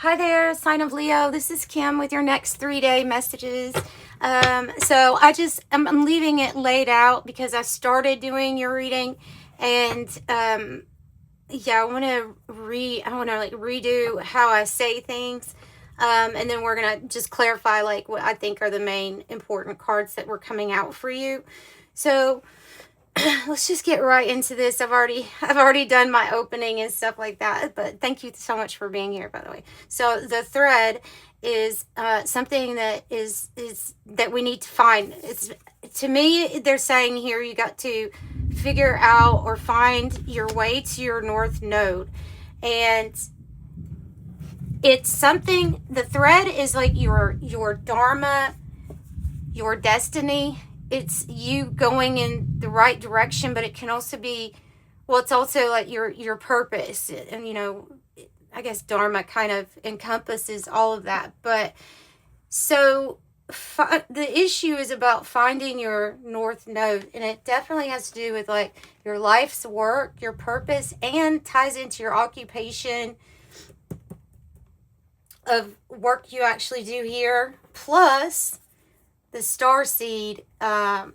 Hi there, sign of Leo. This is Kim with your next 3-day messages. So I'm leaving it laid out because I started doing your reading, and yeah, I want to redo how I say things, and then we're gonna just clarify like what I think are the main important cards that were coming out for you. So let's just get right into this. I've already done my opening and stuff like that, but thank you so much for being here, by the way. So the thread is something that is that we need to find. It's, to me, they're saying here you got to figure out or find your way to your north node, and it's something. The thread is like your dharma, your destiny. It's you going in the right direction, but it can also be, well, it's also like your purpose. And, you know, I guess dharma kind of encompasses all of that. But so the issue is about finding your north node, and it definitely has to do with like your life's work, your purpose, and ties into your occupation of work you actually do here, plus the star seed, the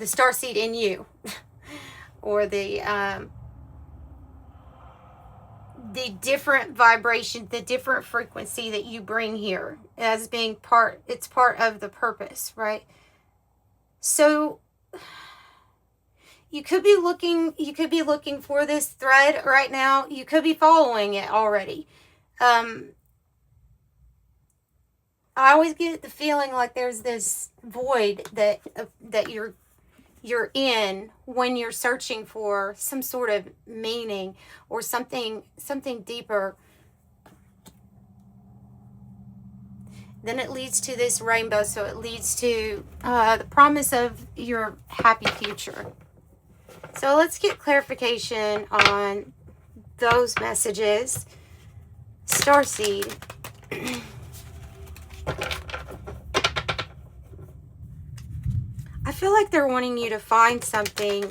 star seed in you, or the different vibration, the different frequency that you bring here as being it's part of the purpose, right? So you could be looking for this thread right now. You could be following it already. I always get the feeling like there's this void that you're in when you're searching for some sort of meaning or something deeper. Then it leads to this rainbow, so it leads to the promise of your happy future. So let's get clarification on those messages. Starseed. I feel like they're wanting you to find something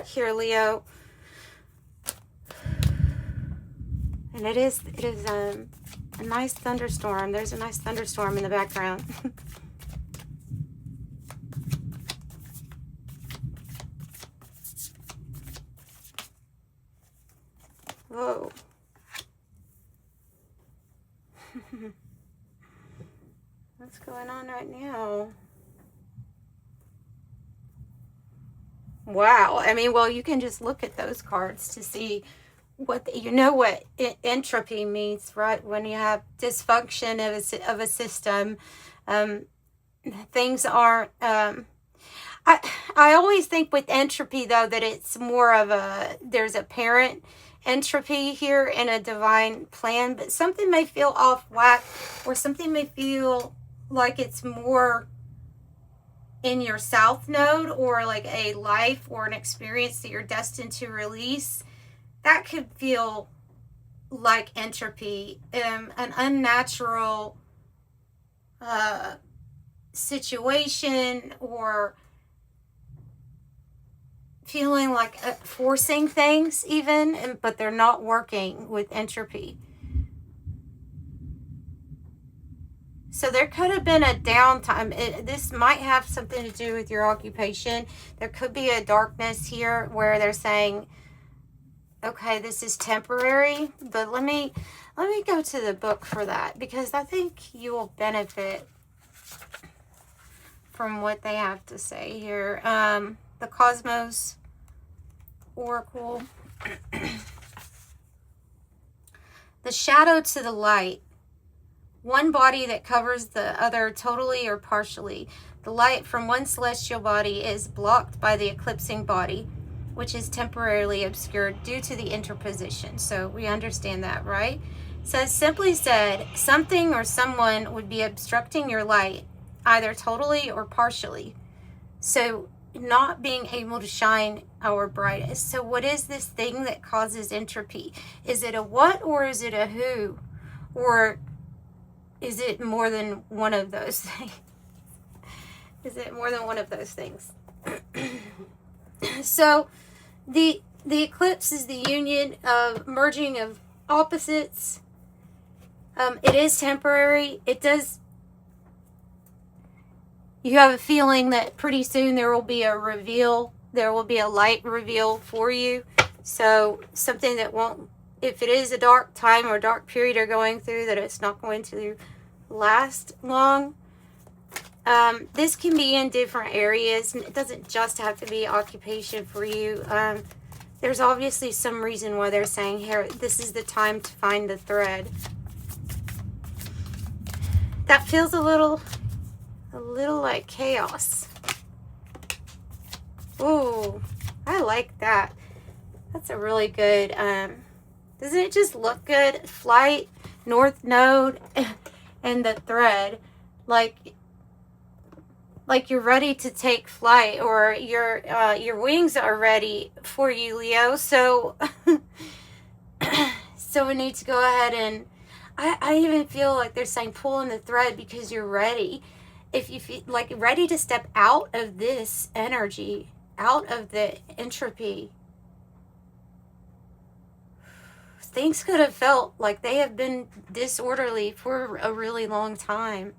here, Leo. And it is a nice thunderstorm. There's a nice thunderstorm in the background. Whoa. What's going on right now? Wow. I mean, well, you can just look at those cards to see what entropy means, right? When you have dysfunction of a system, things aren't. I always think with entropy though that it's more of there's a parent entropy here in a divine plan, but something may feel off whack, or something may feel like it's more in your south node, or like a life or an experience that you're destined to release. That could feel like entropy, an unnatural situation, or feeling like forcing things even, but they're not working with entropy. So there could have been a downtime. This might have something to do with your occupation. There could be a darkness here where they're saying, okay, this is temporary, but let me go to the book for that, because I think you will benefit from what they have to say here. The Cosmos Oracle. The shadow to the light. One body that covers the other totally or partially. The light from one celestial body is blocked by the eclipsing body, which is temporarily obscured due to the interposition. So we understand that, right? So simply said, something or someone would be obstructing your light, either totally or partially. So not being able to shine our brightest. So what is this thing that causes entropy? Is it a what, or is it a who? Or is it more than one of those things? Is it more than one of those things? So the the eclipse is the union of merging of opposites. It is temporary. It does, you have a feeling that pretty soon there will be a reveal. There will be a light reveal for you. So something that won't, if it is a dark time or dark period you're going through, that it's not going to last long. This can be in different areas. It doesn't just have to be occupation for you. There's obviously some reason why they're saying here, this is the time to find the thread. That feels a little like chaos. Ooh, I like that. That's a really good, doesn't it just look good? Flight, North Node, and the thread. Like you're ready to take flight, or your wings are ready for you, Leo. So, so we need to go ahead and, I even feel like they're saying pull in the thread because you're ready. If you feel like ready to step out of this energy, out of the entropy. Things could have felt like they have been disorderly for a really long time.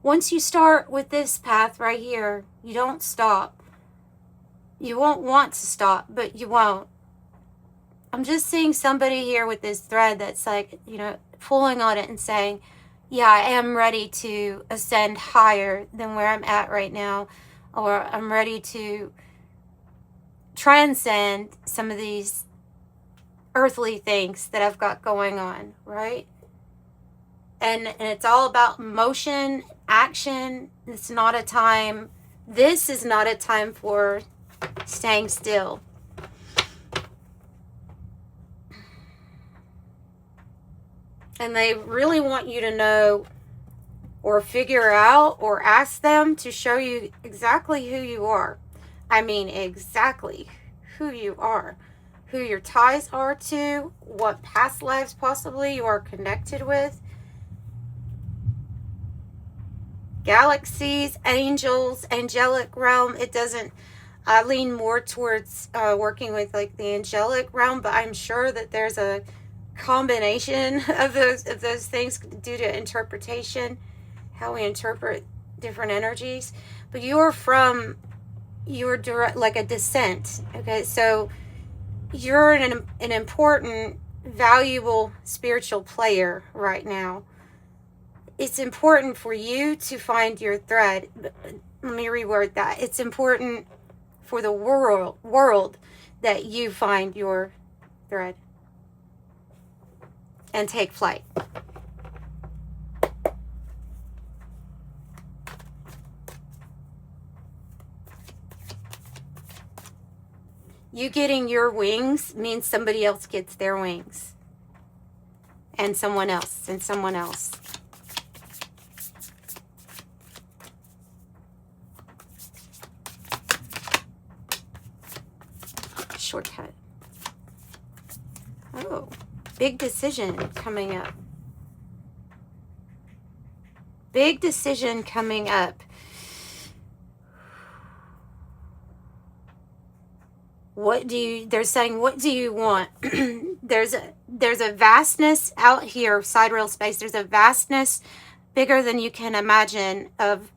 Once you start with this path right here, you don't stop. You won't want to stop, but you won't. I'm just seeing somebody here with this thread that's like, you know, pulling on it and saying, yeah, I am ready to ascend higher than where I'm at right now, or I'm ready to transcend some of these earthly things that I've got going on, right? And it's all about motion, action. It's not a time, this is not a time for staying still. And they really want you to know, or figure out, or ask them to show you exactly who you are. I mean, exactly who you are, who your ties are to, what past lives possibly you are connected with. Galaxies, angels, angelic realm. It doesn't, I lean more towards working with like the angelic realm, but I'm sure that there's a combination of those things due to interpretation, how we interpret different energies. But you're direct, like a descent. Okay, so you're an important, valuable spiritual player right now. It's important for you to find your thread. Let me reword that. It's important for the world that you find your thread and take flight. You getting your wings means somebody else gets their wings. And someone else, and someone else. Shortcut. Oh, big decision coming up. Big decision coming up. They're saying, what do you want? There's a vastness out here, sidereal space. There's a vastness bigger than you can imagine of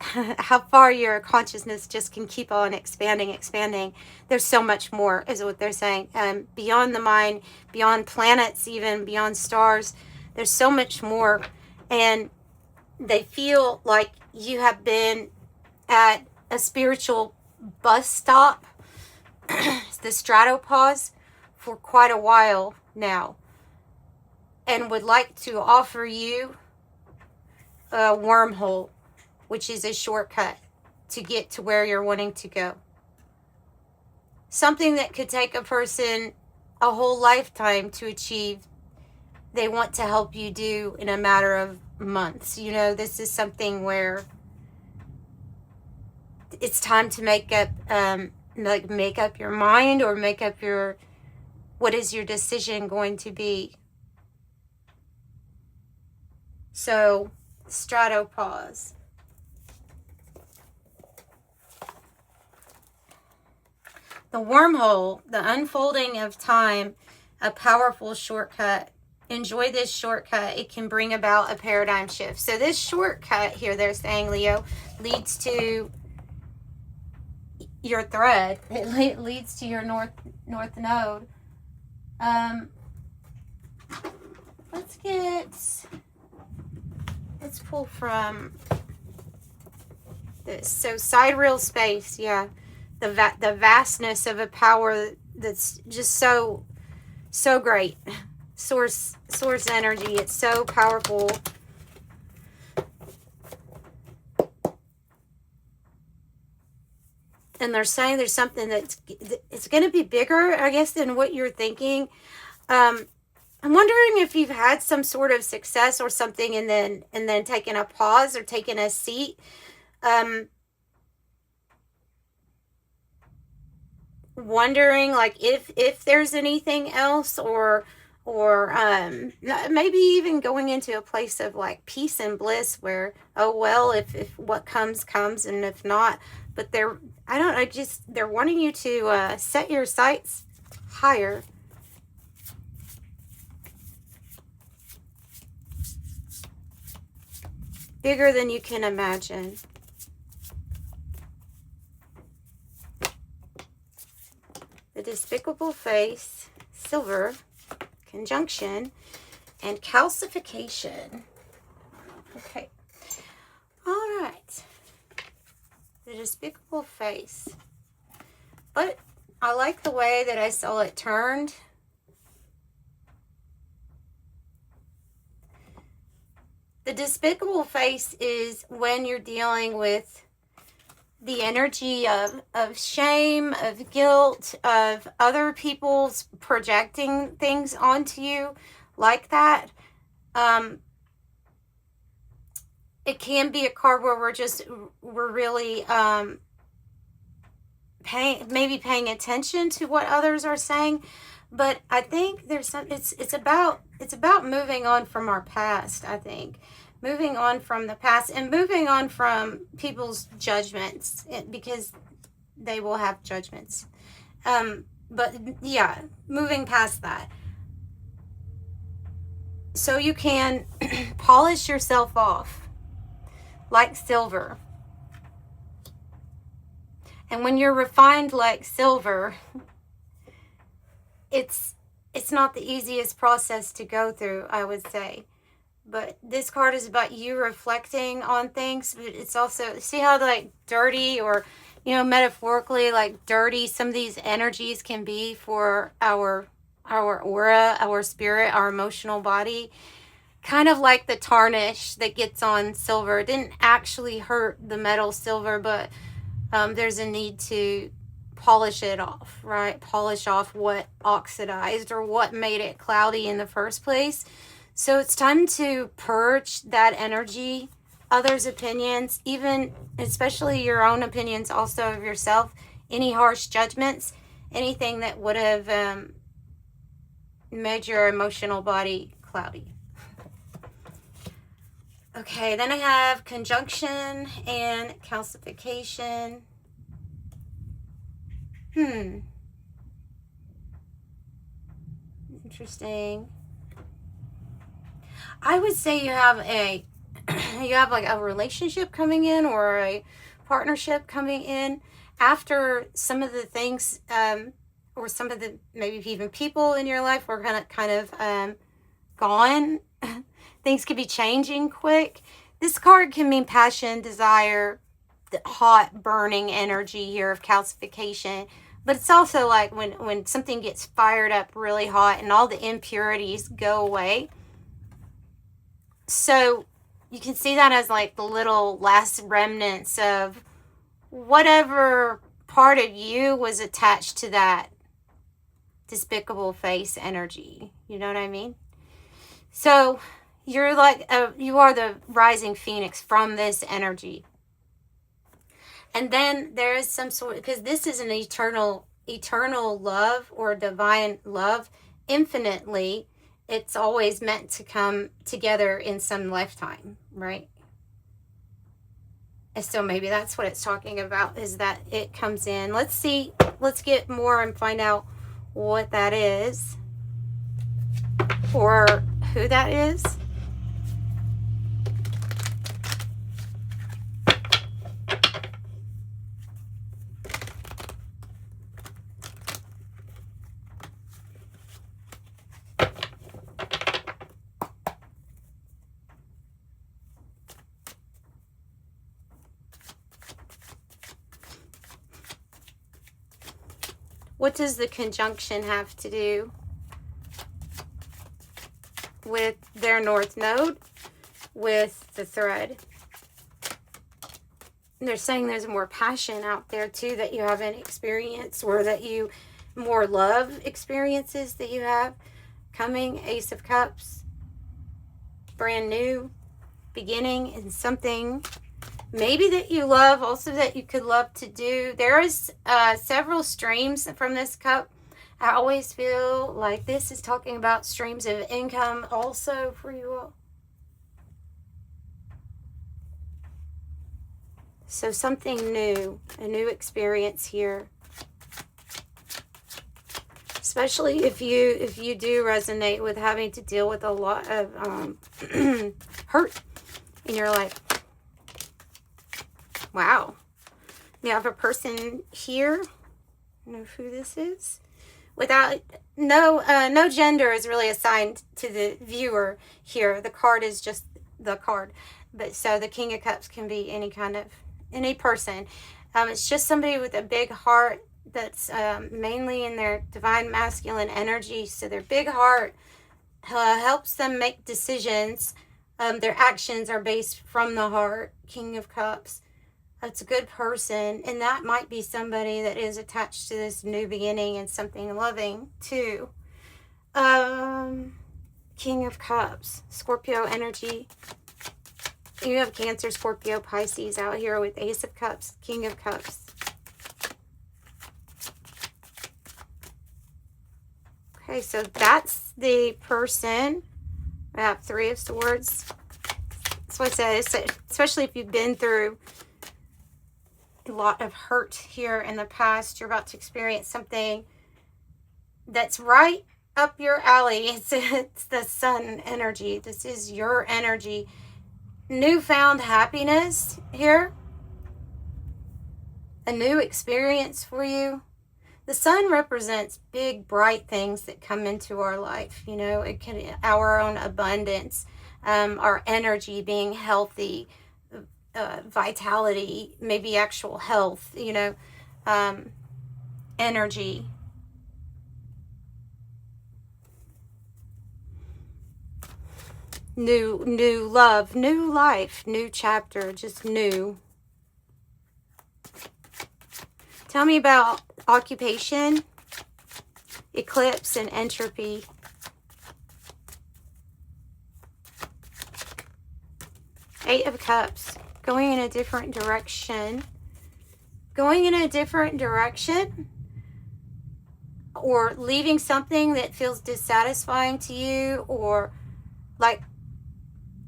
how far your consciousness just can keep on expanding. There's so much more, is what they're saying. Beyond the mind, beyond planets, even beyond stars, there's so much more. And they feel like you have been at a spiritual bus stop, the stratopause, for quite a while now, and would like to offer you a wormhole, which is a shortcut to get to where you're wanting to go. Something that could take a person a whole lifetime to achieve, they want to help you do in a matter of months. You know, this is something where it's time to make up your mind, or make up what is your decision going to be. So, stratopause. The wormhole, the unfolding of time, a powerful shortcut. Enjoy this shortcut. It can bring about a paradigm shift. So this shortcut here, they're saying, Leo, leads to your thread. It leads to your north node. Let's pull from this. So sidereal space, yeah. The vastness of a power that's just so great. Source energy. It's so powerful. And they're saying there's something it's going to be bigger, I guess, than what you're thinking. I'm wondering if you've had some sort of success or something, and then taken a pause or taken a seat. Wondering like if there's anything else, or maybe even going into a place of like peace and bliss where, oh well, if what comes, and if not. But they're wanting you to set your sights higher. Bigger than you can imagine. The despicable face, silver, conjunction, and calcification. Okay. All right. The despicable face. But I like the way that I saw it turned. The despicable face is when you're dealing with the energy of shame, of guilt, of other people's projecting things onto you like that. It can be a card where we're really paying attention to what others are saying. But I think there's it's about moving on from our past, I think. Moving on from the past and moving on from people's judgments, because they will have judgments. But yeah, moving past that. So you can polish yourself off like silver. And when you're refined like silver, it's not the easiest process to go through, I would say. But this card is about you reflecting on things. But it's also, see how like dirty, or, you know, metaphorically like dirty some of these energies can be for our aura, our spirit, our emotional body. Kind of like the tarnish that gets on silver. It didn't actually hurt the metal silver, but there's a need to polish it off, right? Polish off what oxidized or what made it cloudy in the first place. So it's time to purge that energy, others' opinions, even especially your own opinions also of yourself, any harsh judgments, anything that would have made your emotional body cloudy. Okay, then I have conjunction and calcification. Interesting. I would say you have like a relationship coming in, or a partnership coming in after some of the things, or some of the maybe even people in your life were kind of gone. Things could be changing quick. This card can mean passion, desire, the hot burning energy here of calcification. But it's also like when something gets fired up really hot and all the impurities go away. So you can see that as like the little last remnants of whatever part of you was attached to that despicable face energy. You know what I mean? So you're like, you are the rising phoenix from this energy. And then there is some sort, because this is an eternal love, or divine love, infinitely. It's always meant to come together in some lifetime, right? So maybe that's what it's talking about, is that it comes in. Let's see. Let's get more and find out what that is, or who that is. What does the conjunction have to do with their north node, with the thread? And they're saying there's more passion out there too that you haven't experienced, or that you, more love experiences that you have coming. Ace of Cups, brand new beginning, and something maybe that you love, also that you could love to do. There is several streams from this cup. I always feel like this is talking about streams of income also for you all. So something new, a new experience here. Especially if you do resonate with having to deal with a lot of hurt in your life. Wow. You have a person here. I don't know who this is. Without no gender is really assigned to the viewer here. The card is just the card. But so the King of Cups can be any person. It's just somebody with a big heart that's mainly in their divine masculine energy. So their big heart helps them make decisions. Their actions are based from the heart. King of Cups. That's a good person, and that might be somebody that is attached to this new beginning and something loving too. King of Cups, Scorpio energy. You have Cancer, Scorpio, Pisces out here with Ace of Cups, King of Cups. Okay, so that's the person. I have Three of Swords. That's what I said, especially if you've been through a lot of hurt here in the past. You're about to experience something that's right up your alley. It's the sun energy. This is your energy. Newfound happiness here. A new experience for you. The sun represents big, bright things that come into our life. You know, it can our own abundance, our energy being healthy, vitality, maybe actual health, you know, energy. New love, new life, new chapter, just new. Tell me about occupation, eclipse, and entropy. Eight of Cups. Going in a different direction. Going in a different direction. Or leaving something that feels dissatisfying to you. Or like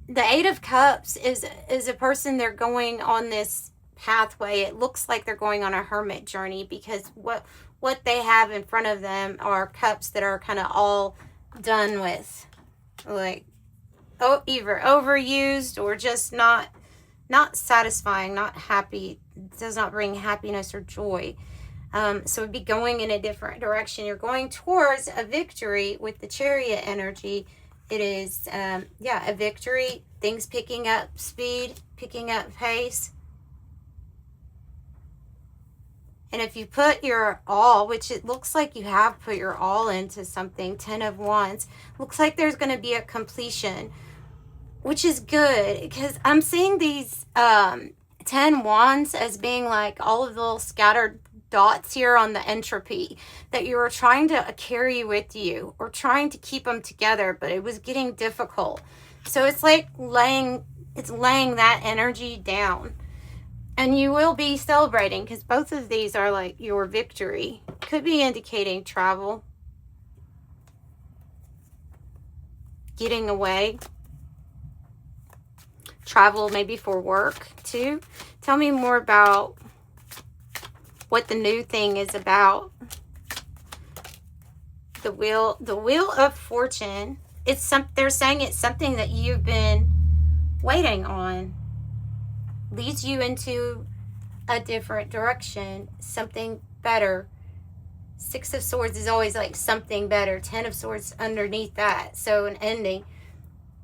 the Eight of Cups is a person, they're going on this pathway. It looks like they're going on a hermit journey, because what they have in front of them are cups that are kind of all done with. Like, either overused or just not satisfying, not happy. It does not bring happiness or joy. So it'd be going in a different direction. You're going towards a victory with the Chariot energy. It is, a victory. Things picking up speed, picking up pace. And if you put your all, which it looks like you have put your all into something, 10 of Wands, looks like there's going to be a completion, which is good, because I'm seeing these 10 Wands as being like all of the little scattered dots here on the entropy that you were trying to carry with you, or trying to keep them together, but it was getting difficult. So it's like laying that energy down. And you will be celebrating, because both of these are like your victory. Could be indicating travel. Getting away. travel maybe for work too. Tell me more about what the new thing is about. The wheel of fortune. They're saying it's something that you've been waiting on. Leads you into a different direction, something better. Six of Swords is always like something better. 10 of Swords underneath that, so an ending.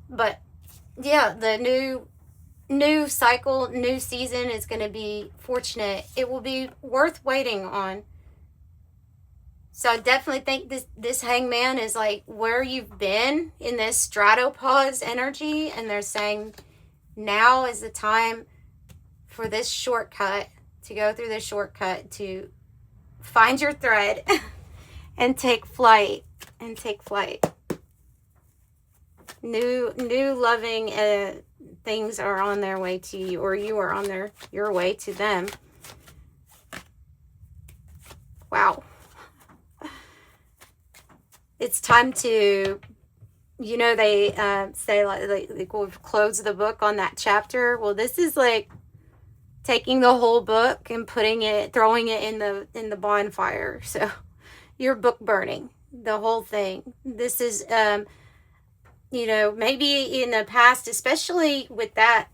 But yeah, the new cycle, new season is going to be fortunate. It will be worth waiting on. So I definitely think this hangman is like where you've been in this stratopause energy, and they're saying now is the time for this shortcut, to go through this shortcut, to find your thread and take flight. New loving things are on their way to you, or you are on your way to them. Wow. It's time to, they say like we've closed the book on that chapter. Well, this is like taking the whole book and throwing it in the bonfire. So you're book burning the whole thing. This is, maybe in the past, especially with that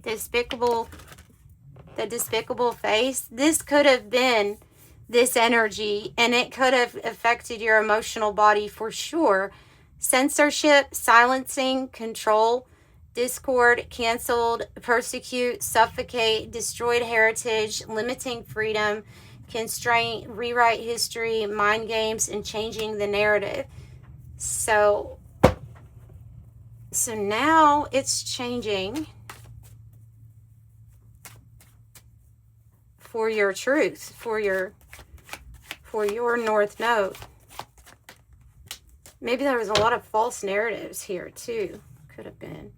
despicable face, this could have been this energy, and it could have affected your emotional body for sure. Censorship, silencing, control, discord, canceled, persecute, suffocate, destroyed heritage, limiting freedom, constraint, rewrite history, mind games, and changing the narrative. So now it's changing for your truth, for your North Node. Maybe there was a lot of false narratives here too. Could have been.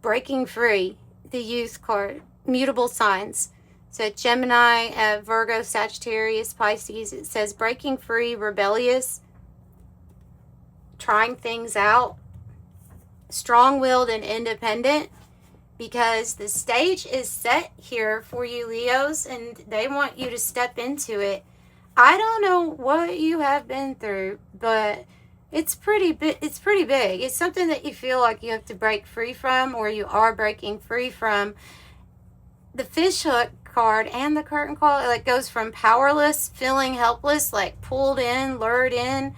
Breaking free, the youth card, mutable signs. So Gemini, Virgo, Sagittarius, Pisces. It says breaking free, rebellious, trying things out, strong-willed and independent, because the stage is set here for you, Leos, and they want you to step into it. I don't know what you have been through, but it's pretty big. It's big. It's something that you feel like you have to break free from, or you are breaking free from. The fish hook card and the curtain call, it like goes from powerless, feeling helpless, like pulled in, lured in,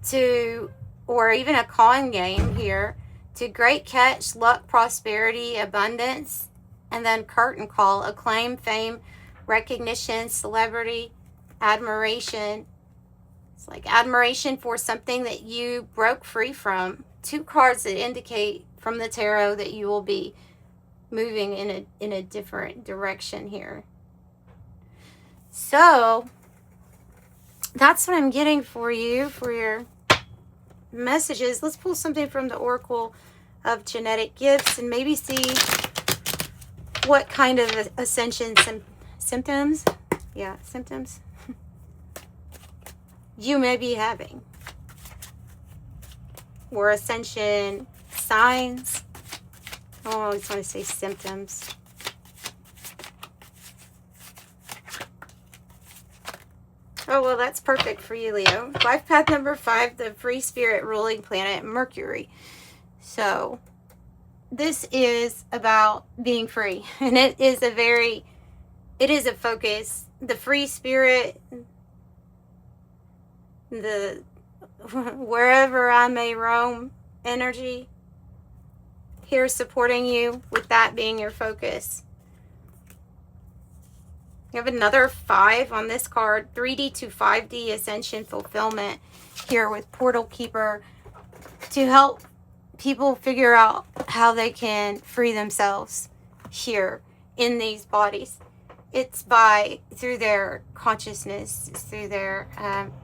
to, or even a con game here, to great catch, luck, prosperity, abundance, and then curtain call, acclaim, fame, recognition, celebrity, admiration. It's like admiration for something that you broke free from. Two cards that indicate from the tarot that you will be moving in a different direction here. So that's what I'm getting for you, for your messages. Let's pull something from the Oracle of Genetic Gifts and maybe see what kind of ascension symptoms you may be having, or ascension signs. Oh, I always want to say symptoms. Oh, well, that's perfect for you, Leo. Life path number 5, the free spirit ruling planet, Mercury. So this is about being free, and it is a focus. The free spirit, the wherever I may roam energy, here supporting you with that being your focus. You have another 5 on this card, 3D to 5D ascension fulfillment here with Portal Keeper, to help people figure out how they can free themselves here in these bodies. It's through their consciousness, through their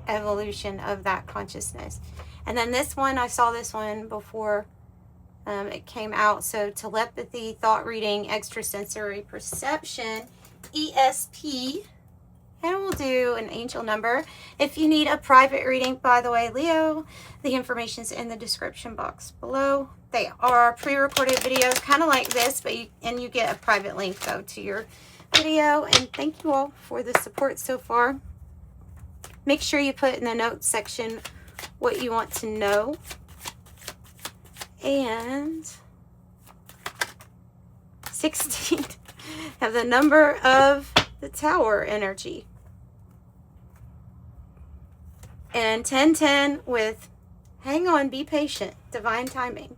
evolution of that consciousness. And then this one, I saw this one before it came out. So telepathy, thought reading, extrasensory perception, ESP. And we'll do an angel number. If you need a private reading, by the way, Leo, the information is in the description box below. They are pre-recorded videos, kind of like this, but you get a private link, though, to your video. And thank you all for the support so far. Make sure you put in the notes section what you want to know. And 16 have the number of the Tower energy. And 1010 with hang on, be patient, divine timing.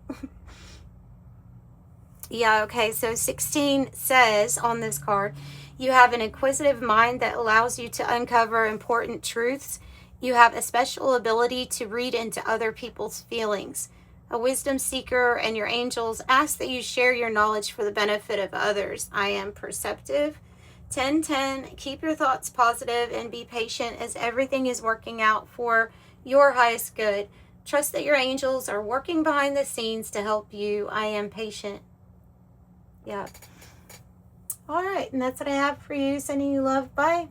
Yeah, okay, so 16 says on this card, you have an inquisitive mind that allows you to uncover important truths. You have a special ability to read into other people's feelings. A wisdom seeker, and your angels ask that you share your knowledge for the benefit of others. I am perceptive. 1010, keep your thoughts positive and be patient as everything is working out for your highest good. Trust that your angels are working behind the scenes to help you. I am patient. Yeah. All right, and that's what I have for you. Sending you love. Bye.